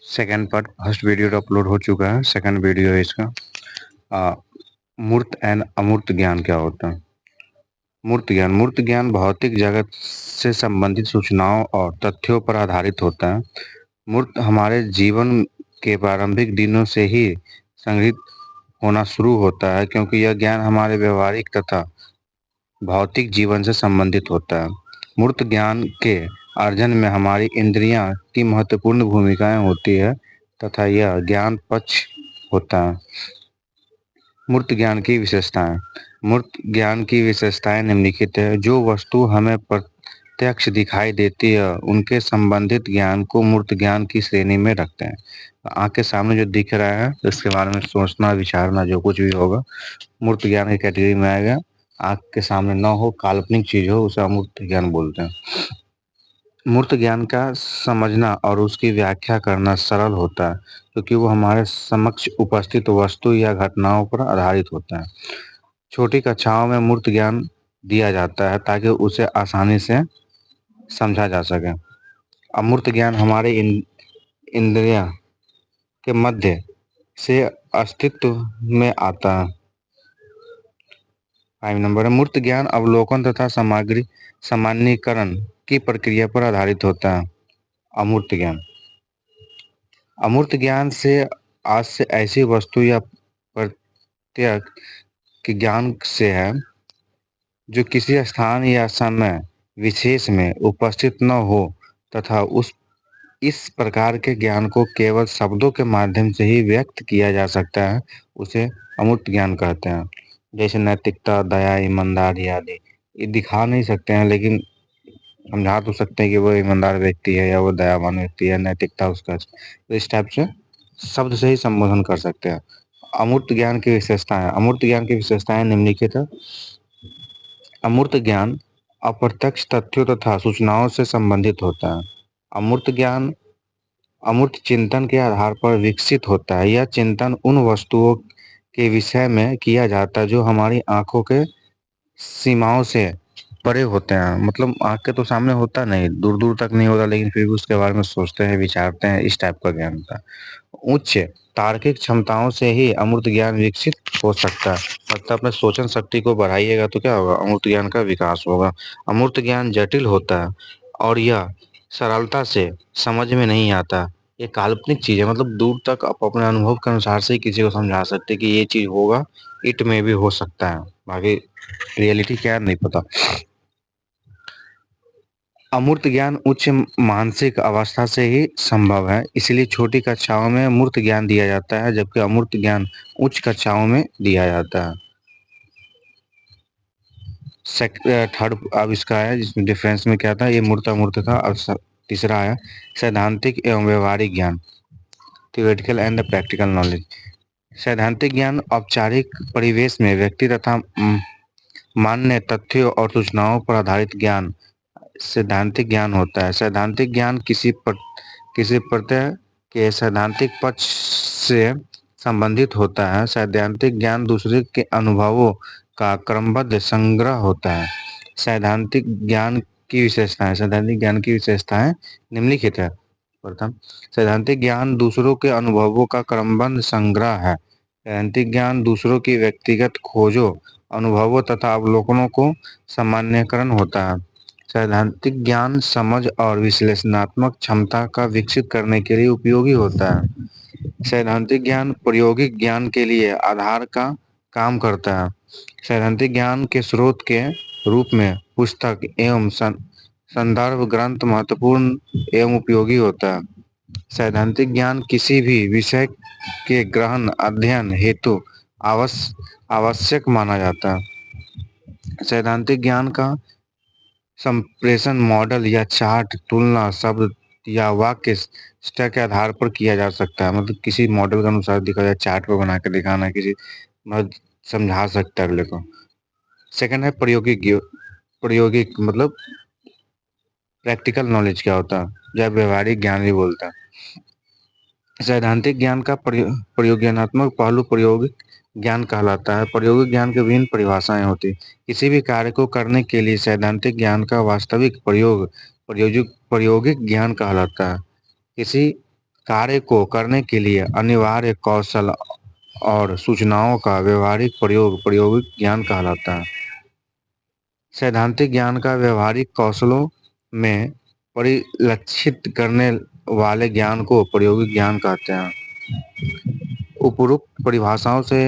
Second part first video तो upload हो चुका है, सेकंड वीडियो है इसका। मूर्त एंड अमूर्त ज्ञान क्या होता है? मूर्त ज्ञान भौतिक जगत से संबंधित सूचनाओं और तथ्यों पर आधारित होता है। मूर्त हमारे जीवन के प्रारंभिक दिनों से ही संग्रहित होना शुरू होता है, क्योंकि यह ज्ञान हमारे व्यवहारिक तथा भौतिक जीवन से संबंधित होता है। मूर्त ज्ञान के अर्जन में हमारी इंद्रियां की महत्वपूर्ण भूमिकाएं होती है तथा यह ज्ञान पक्ष होता है। मूर्त ज्ञान की विशेषताएं। मूर्त ज्ञान की विशेषताएं निम्नलिखित है। जो वस्तु हमें प्रत्यक्ष दिखाई देती है उनके संबंधित ज्ञान को मूर्त ज्ञान की श्रेणी में रखते हैं। आंख के सामने जो दिख रहा है उसके बारे में सोचना विचारना जो कुछ भी होगा मूर्त ज्ञान की कैटेगरी में आएगा। आंख के सामने न हो, काल्पनिक चीज हो, उसे अमूर्त ज्ञान बोलते हैं। मूर्त ज्ञान का समझना और उसकी व्याख्या करना सरल होता है, क्योंकि वो हमारे समक्ष उपस्थित वस्तु या घटनाओं पर आधारित होता है। छोटी कक्षाओं में मूर्त ज्ञान दिया जाता है ताकि उसे आसानी से समझा जा सके। अमूर्त ज्ञान हमारे इंद्रिय के मध्य से अस्तित्व में आता है। 5 नंबर है, मूर्त ज्ञान अवलोकन तथा सामग्री सामान्यीकरण की प्रक्रिया पर आधारित होता है। अमूर्त ज्ञान अमूर्त ज्ञान से आज से ऐसी वस्तु या प्रत्यय के ज्ञान से है जो किसी स्थान या समय विशेष में उपस्थित न हो तथा इस प्रकार के ज्ञान को केवल शब्दों के माध्यम से ही व्यक्त किया जा सकता है, उसे अमूर्त ज्ञान कहते हैं। जैसे नैतिकता, दया, ईमानदारी आदि। ये दिखा नहीं सकते हैं लेकिन समझा तो सकते हैं कि वो ईमानदार व्यक्ति है या वो दयावान व्यक्ति है, नैतिकता उसका। तो इस टाइप से शब्द से ही संबोधन कर सकते हैं। अमूर्त ज्ञान की विशेषताएं। अमूर्त ज्ञान की विशेषताएं निम्नलिखित है। अमूर्त ज्ञान अप्रत्यक्ष तथ्यों तथा सूचनाओं से संबंधित होता है। अमूर्त ज्ञान अमूर्त चिंतन के आधार पर विकसित होता है। यह चिंतन उन वस्तुओं के विषय में किया जाता है जो हमारी आंखों के सीमाओं से परे होते हैं। मतलब आंख के तो सामने होता नहीं, दूर दूर तक नहीं होता, लेकिन फिर भी उसके बारे में सोचते हैं, विचारते हैं, इस टाइप का ज्ञान होता है। उच्च तार्किक क्षमताओं से ही अमूर्त ज्ञान विकसित हो सकता है। मतलब अपने सोचन शक्ति को बढ़ाइएगा तो क्या होगा, अमूर्त ज्ञान का विकास होगा। अमूर्त ज्ञान जटिल होता है और यह सरलता से समझ में नहीं आता। ये काल्पनिक चीज है, मतलब दूर तक आप अपने अनुभव के अनुसार से ही किसी को समझा सकते कि ये चीज होगा, इट में भी हो सकता है, बाकी रियलिटी क्या है नहीं पता। अमूर्त ज्ञान उच्च मानसिक अवस्था से ही संभव है, इसलिए छोटी कक्षाओं में मूर्त ज्ञान दिया जाता है जबकि अमूर्त ज्ञान उच्च कक्षाओं में दिया जाता है। थर्ड अब इसका है जिसमें डिफरेंस में क्या था, ये मूर्त अमूर्त था। और तीसरा है सैद्धांतिक एवं व्यवहारिक ज्ञान, थियोरेटिकल एंड प्रैक्टिकल नॉलेज। सैद्धांतिक ज्ञान औपचारिक परिवेश में व्यक्ति तथा मान्य तथ्यों और सूचनाओं पर आधारित ज्ञान सैद्धांतिक ज्ञान होता है। सैद्धांतिक ज्ञान किसी प्रत्यय के सैद्धांतिक पक्ष से संबंधित होता है। सैद्धांतिक ज्ञान दूसरे के अनुभवों का क्रमबद्ध संग्रह होता है। सैद्धांतिक ज्ञान की विशेषताएं। सैद्धांतिक ज्ञान की विशेषताएं निम्नलिखित है। प्रथम, सैद्धांतिक ज्ञान दूसरों के अनुभवों का क्रमबद्ध संग्रह है। सैद्धांतिक ज्ञान दूसरों की व्यक्तिगत खोजों, अनुभवों तथा अवलोकनों को सामान्यकरण होता है। सैद्धांतिक ज्ञान समझ और विश्लेषणात्मक क्षमता का विकसित करने के लिए उपयोगी होता है। सैद्धांतिक ज्ञान प्रायोगिक ज्ञान के लिए आधार का काम करता है। सैद्धांतिक ज्ञान के स्रोत के रूप में पुस्तक एवं संदर्भ ग्रंथ महत्वपूर्ण एवं उपयोगी होता है। सैद्धांतिक ज्ञान किसी भी विषय के ग्रहण अध्ययन हेतु आवश्यक माना जाता है। सैद्धांतिक ज्ञान का संप्रेषण मॉडल या चार्ट, तुलना, शब्द या वाक्य स्टैक के आधार पर किया जा सकता है। मतलब किसी मॉडल के अनुसार दिखा जाए, चार्ट पर बना के दिखाना, किसी मतलब समझा सकता है अगले को। सेकंड है प्रायोगिक मतलब प्रैक्टिकल नॉलेज क्या होता है या व्यवहारिक ज्ञान भी बोलता है। सैद्धांतिक ज्ञान का प्रयोगात्मक पहलू प्रायोगिक ज्ञान कहलाता है। प्रायोगिक ज्ञान की विभिन्न परिभाषाएं होती। किसी भी कार्य को करने के लिए सैद्धांतिक ज्ञान का वास्तविक प्रयोग प्रायोगिक ज्ञान कहलाता है। किसी कार्य को करने के लिए अनिवार्य कौशल और सूचनाओं का व्यवहारिक प्रयोग प्रायोगिक ज्ञान कहलाता है। सैद्धांतिक ज्ञान का व्यवहारिक कौशलों में परिलक्षित करने वाले ज्ञान को प्रायोगिक ज्ञान कहते हैं। उपरोक्त परिभाषाओं से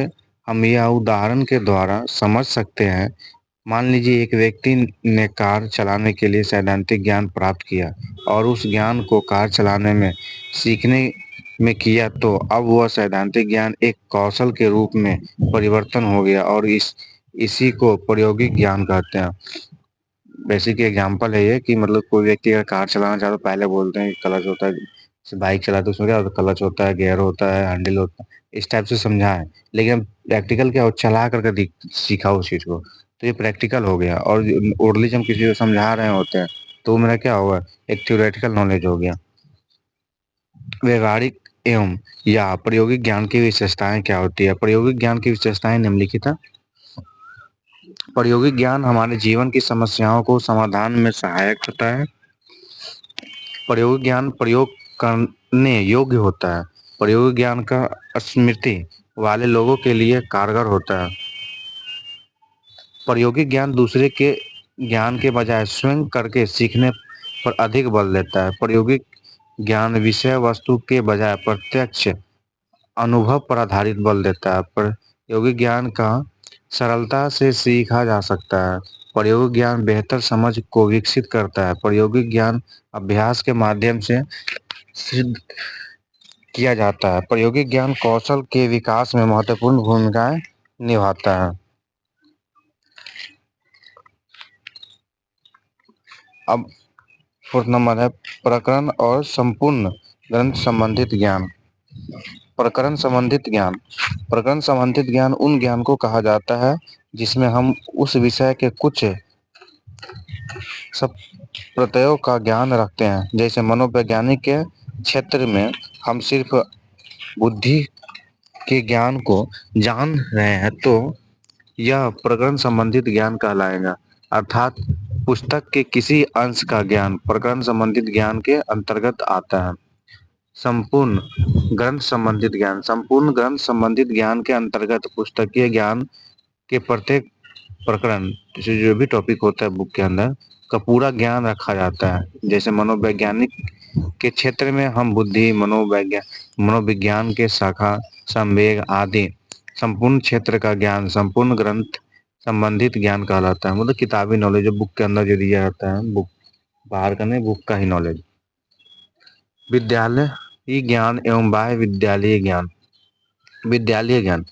हम यह उदाहरण के द्वारा समझ सकते हैं। मान लीजिए एक व्यक्ति ने कार चलाने के लिए सैद्धांतिक ज्ञान प्राप्त किया और उस ज्ञान को कार चलाने में सीखने में किया, तो अब वह सैद्धांतिक ज्ञान एक कौशल के रूप में परिवर्तन हो गया और इसी को प्रायोगिक ज्ञान कहते हैं। बेसिक एग्जांपल है ये कि मतलब कोई व्यक्ति अगर कार चलाना चाहे तो पहले बोलते हैं क्लच होता है, जैसे बाइक चलाते उसमें क्या होता है, क्लच होता है, गियर होता है, हैंडल होता है, इस टाइप से समझा है। लेकिन प्रैक्टिकल क्या हो, चला करके सीखा उस चीज को, तो ये प्रैक्टिकल हो गया। और ओरली हम किसी को समझा रहे होते हैं तो मेरा क्या होगा, एक थ्योरेटिकल नॉलेज हो गया। व्यवहारिक एवं या प्रायोगिक ज्ञान की विशेषताएं क्या होती है? प्रायोगिक ज्ञान की विशेषताएं निम्नलिखित है। प्रायोगिक ज्ञान हमारे जीवन की समस्याओं को समाधान में सहायक होता है। प्रायोगिक ज्ञान प्रयोग करने योग्य होता है। प्रायोगिक ज्ञान का स्मृति वाले लोगों के लिए कारगर होता है। प्रायोगिक ज्ञान दूसरे के ज्ञान के बजाय स्वयं करके सीखने पर अधिक बल देता है। प्रायोगिक ज्ञान विषय वस्तु के बजाय प्रत्यक्ष अनुभव पर आधारित बल देता है। प्रायोगिक ज्ञान का सरलता से सीखा जा सकता है। प्रायोगिक ज्ञान बेहतर समझ को विकसित करता है। प्रायोगिक ज्ञान अभ्यास के माध्यम से सिद्ध किया जाता है। प्रायोगिक ज्ञान कौशल के विकास में महत्वपूर्ण भूमिकाएं निभाता है। अब फोर्थ नंबर है प्रकरण और संपूर्ण ग्रंथ संबंधित ज्ञान। प्रकरण संबंधित ज्ञान। प्रकरण संबंधित ज्ञान उन ज्ञान को कहा जाता है जिसमें हम उस विषय के कुछ सब प्रत्ययों का ज्ञान रखते हैं। जैसे मनोवैज्ञानिक के क्षेत्र में हम सिर्फ बुद्धि के ज्ञान को जान रहे हैं तो यह प्रकरण संबंधित ज्ञान कहलाएगा। अर्थात पुस्तक के किसी अंश का ज्ञान प्रकरण संबंधित ज्ञान के अंतर्गत आता है। संपूर्ण ग्रंथ संबंधित ज्ञान। संपूर्ण ग्रंथ संबंधित ज्ञान के अंतर्गत पुस्तकीय ज्ञान के प्रत्येक प्रकरण, जैसे जो भी टॉपिक होता है बुक के अंदर का पूरा ज्ञान रखा जाता है। जैसे मनोवैज्ञानिक के क्षेत्र में हम बुद्धि, मनोविज्ञान के शाखा, संवेग आदि संपूर्ण क्षेत्र का ज्ञान संपूर्ण ग्रंथ संबंधित ज्ञान कहलाता है। मतलब किताबी नॉलेज जो बुक के अंदर जो दिया जाता है, बुक बाहर का नहीं, बुक का ही नॉलेज। विद्यालय ज्ञान एवं बाह्य विद्यालय ज्ञान। विद्यालय ज्ञान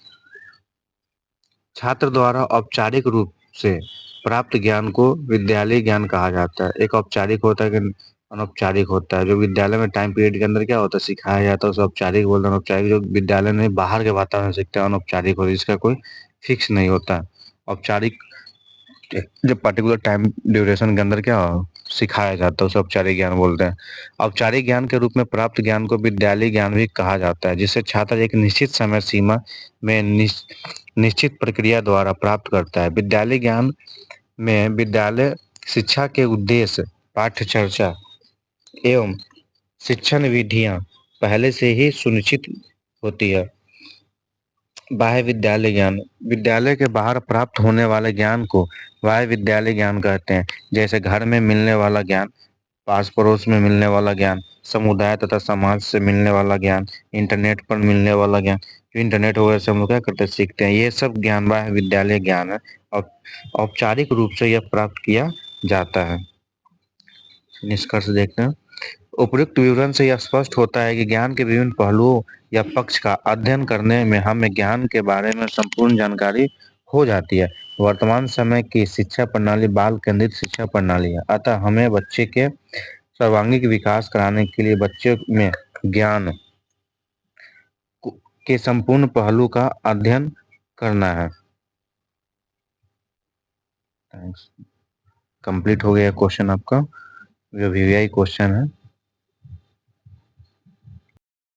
छात्र द्वारा औपचारिक रूप से प्राप्त ज्ञान को विद्यालय ज्ञान कहा जाता है। एक औपचारिक होता है कि अनौपचारिक होता है। जो विद्यालय में टाइम पीरियड के अंदर क्या होता है, सिखाया जाता है, उसे औपचारिक बोलते हैं। अनौपचारिक जो विद्यालय में बाहर के वातावरण सीखते हैं अनौपचारिक होता है, जिसका कोई फिक्स नहीं होता है। औपचारिक जब पर्टिकुलर टाइम ड्यूरेशन के अंदर क्या सिखाया जाता है उसे औपचारिक ज्ञान बोलते हैं। औपचारिक ज्ञान के रूप में प्राप्त ज्ञान को विद्यालय ज्ञान भी कहा जाता है, जिसे छात्र एक निश्चित समय सीमा में निश्चित प्रक्रिया द्वारा प्राप्त करता है। विद्यालय ज्ञान में विद्यालय शिक्षा के उद्देश्य, पाठ्य चर्चा एवं शिक्षण विधियां पहले से ही सुनिश्चित होती है। बाह्य विद्यालय ज्ञान। विद्यालय के बाहर प्राप्त होने वाले ज्ञान को बाह्य विद्यालय ज्ञान कहते हैं। जैसे घर में मिलने वाला ज्ञान, पास पड़ोस में मिलने वाला ज्ञान, समुदाय तथा समाज से मिलने वाला ज्ञान, इंटरनेट पर मिलने वाला ज्ञान। जो इंटरनेट वगैरह से हम लोग क्या करते हैं, सीखते हैं। ये सब ज्ञान बाह्य विद्यालय ज्ञान है और औपचारिक रूप से यह प्राप्त किया जाता है। निष्कर्ष देखते हैं। उपयुक्त विवरण से यह स्पष्ट होता है कि ज्ञान के विभिन्न पहलुओं या पक्ष का अध्ययन करने में हमें ज्ञान के बारे में संपूर्ण जानकारी हो जाती है। वर्तमान समय की शिक्षा प्रणाली बाल केंद्रित शिक्षा प्रणाली है, अतः हमें बच्चे के सर्वांगीण विकास कराने के लिए बच्चे में ज्ञान के संपूर्ण पहलू का अध्ययन करना है। थैंक्स। कंप्लीट हो गया क्वेश्चन आपका, जो वीवीआई क्वेश्चन है।